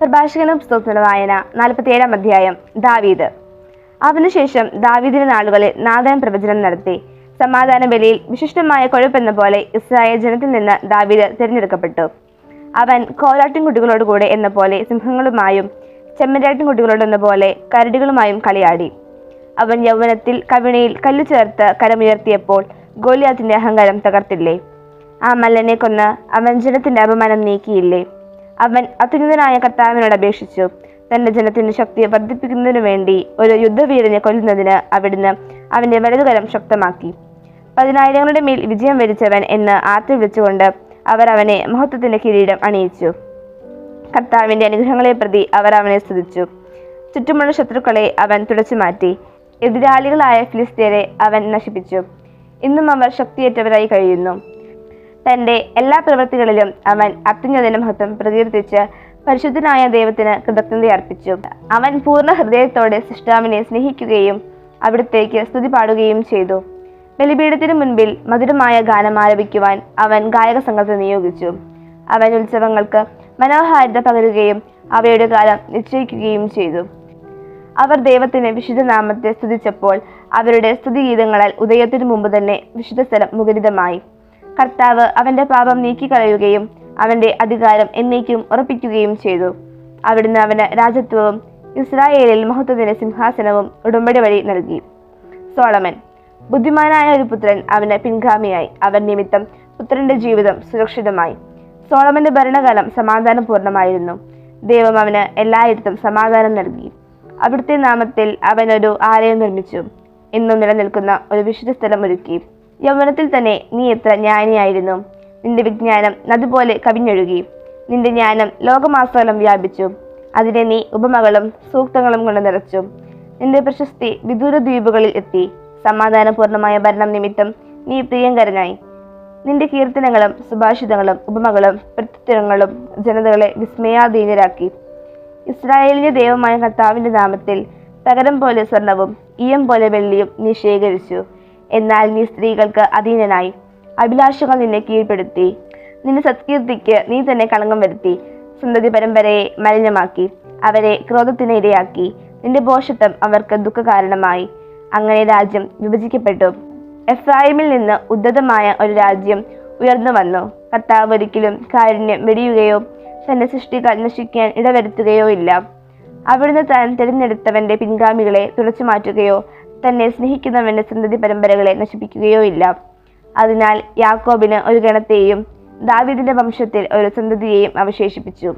പ്രഭാഷകന്റെ പുസ്തകത്തിലുള്ള വായന 47-ാം അധ്യായം. ദാവീദ്. അതിനുശേഷം ദാവീദിന്റെ നാളുകളിൽ നാഥാൻ പ്രവചനം നടത്തി. സമാധാന ബലിയിൽ വിശിഷ്ടമായ കൊഴുപ്പെന്ന പോലെ ഇസ്രായേൽ ജനത്തിൽ നിന്ന് ദാവീദ് തിരഞ്ഞെടുക്കപ്പെട്ടു. അവൻ കോലാട്ടിൻകുട്ടികളോടുകൂടെ എന്ന പോലെ സിംഹങ്ങളുമായും ചെമ്മരാട്ടിൻകുട്ടികളോടെന്ന പോലെ കരടികളുമായും കളിയാടി. അവൻ യൗവനത്തിൽ കവിണയിൽ കല്ലു ചേർത്ത് കരമുയർത്തിയപ്പോൾ ഗോലിയാത്തിന്റെ അഹങ്കാരം തകർത്തില്ലേ? ആ മല്ലനെ കൊന്ന് അവൻ ജനത്തിന്റെ അപമാനം നീക്കിയില്ലേ? അവൻ അത്യുന്നതനായ കർത്താവിനോട് അപേക്ഷിച്ചു. തന്റെ ജനത്തിന്റെ ശക്തിയെ വർദ്ധിപ്പിക്കുന്നതിനു വേണ്ടി ഒരു യുദ്ധവീരനെ കൊല്ലുന്നതിന് അവിടുന്ന് അവന്റെ വലതുകരം ശക്തമാക്കി. 10,000ങ്ങളുടെ മേൽ വിജയം വരിച്ചവൻ എന്ന് ആർത്തി വിളിച്ചുകൊണ്ട് അവർ അവനെ മഹത്വത്തിന്റെ കിരീടം അണിയിച്ചു. കർത്താവിന്റെ അനുഗ്രഹങ്ങളെ പ്രതി അവർ അവനെ സ്തുതിച്ചു. ചുറ്റുമുള്ള ശത്രുക്കളെ അവൻ തുടച്ചു മാറ്റി. എതിരാളികളായ ഫിലിസ്ത്യരെ അവൻ നശിപ്പിച്ചു. ഇന്നും അവർ ശക്തിയേറ്റവരായി കഴിയുന്നു. തന്റെ എല്ലാ പ്രവൃത്തികളിലും അവൻ അത്യുന്നതന്റെ മഹത്വം പ്രകീർത്തിച്ച് പരിശുദ്ധനായ ദൈവത്തിന് കൃതജ്ഞതയർപ്പിച്ചു. അവൻ പൂർണ്ണ ഹൃദയത്തോടെ സൃഷ്ടാവിനെ സ്നേഹിക്കുകയും അവിടത്തേക്ക് സ്തുതി പാടുകയും ചെയ്തു. ബലിപീഠത്തിനു മുൻപിൽ മധുരമായ ഗാനം ആലപിക്കുവാൻ അവൻ ഗായക സംഘത്തെ നിയോഗിച്ചു. അവൻ ഉത്സവങ്ങൾക്ക് മനോഹാരിത പകരുകയും അവയുടെ കാലം നിശ്ചയിക്കുകയും ചെയ്തു. അവർ ദൈവത്തിന് വിശുദ്ധ നാമത്തെ സ്തുതിച്ചപ്പോൾ അവരുടെ സ്തുതിഗീതങ്ങളാൽ ഉദയത്തിനു മുമ്പ് തന്നെ വിശുദ്ധ സ്ഥലം മുഖരിതമായി. കർത്താവ് അവന്റെ പാപം നീക്കിക്കളയുകയും അവന്റെ അധികാരം എന്നേക്കും ഉറപ്പിക്കുകയും ചെയ്തു. അവിടുന്ന് അവന് രാജത്വവും ഇസ്രായേലിൽ മഹത്വത്തിന്റെ സിംഹാസനവും ഉടമ്പടി വഴി നൽകി. സോളമൻ. ബുദ്ധിമാനായ ഒരു പുത്രൻ അവന് പിൻഗാമിയായി. അവൻ നിമിത്തം പുത്രന്റെ ജീവിതം സുരക്ഷിതമായി. സോളമന്റെ ഭരണകാലം സമാധാനപൂർണമായിരുന്നു. ദൈവം അവന് എല്ലായിടത്തും സമാധാനം നൽകി. അവിടുത്തെ നാമത്തിൽ അവൻ ഒരു ആലയം നിർമ്മിച്ചു. ഇന്നും നിലനിൽക്കുന്ന ഒരു വിശുദ്ധ സ്ഥലം ഒരുക്കി. യൗവനത്തിൽ തന്നെ നീ എത്ര ജ്ഞാനിയായിരുന്നു! നിന്റെ വിജ്ഞാനം നദിപോലെ കവിഞ്ഞൊഴുകി. നിന്റെ ജ്ഞാനം ലോകമാസകലം വ്യാപിച്ചു. അതിനെ നീ ഉപമകളും സൂക്തങ്ങളും കൊണ്ട് നിറച്ചു. നിന്റെ പ്രശസ്തി വിദൂര ദ്വീപുകളിൽ എത്തി. സമാധാനപൂർണമായ ഭരണം നിമിത്തം നീ പ്രിയങ്കരനായി. നിന്റെ കീർത്തനങ്ങളും സുഭാഷിതങ്ങളും ഉപമകളും പ്രത്യുത്തരങ്ങളും ജനതകളെ വിസ്മയാധീനരാക്കി. ഇസ്രായേലിന്റെ ദൈവമായ കർത്താവിന്റെ നാമത്തിൽ തകരം പോലെ സ്വർണവും ഈയം പോലെ വെള്ളിയും നീ ശേഖരിച്ചു. എന്നാൽ നീ സ്ത്രീകൾക്ക് അധീനനായി. അഭിലാഷങ്ങൾ നിന്നെ കീഴ്പ്പെടുത്തി. നിന്റെ സത്കീർത്തിക്ക് നീ തന്നെ കളങ്കം വരുത്തി. സന്തതി പരമ്പരയെ മലിനമാക്കി. അവരെ ക്രോധത്തിന് ഇരയാക്കി. നിന്റെ ഭോഷത്വം അവർക്ക് ദുഃഖകാരണമായി. അങ്ങനെ രാജ്യം വിഭജിക്കപ്പെട്ടു. എഫ്രായിമിൽ നിന്ന് ഉദ്ധതമായ ഒരു രാജ്യം ഉയർന്നു വന്നു. കർത്താവ് ഒരിക്കലും കാരുണ്യം വെടിയുകയോ തന്റെ സൃഷ്ടികൾ നശിക്കാൻ ഇടവരുത്തുകയോ ഇല്ല. അവിടുന്ന് താൻ തിരഞ്ഞെടുത്തവന്റെ പിൻഗാമികളെ തുടച്ചു മാറ്റുകയോ തന്നെ സ്നേഹിക്കുന്നവന്റെ സന്തതി പരമ്പരകളെ നശിപ്പിക്കുകയോ ഇല്ല. അതിനാൽ യാക്കോബിന് ഒരു ഗണത്തെയും ദാവീദിന്റെ വംശത്തിൽ ഒരു സന്തതിയെയും അവശേഷിപ്പിച്ചു.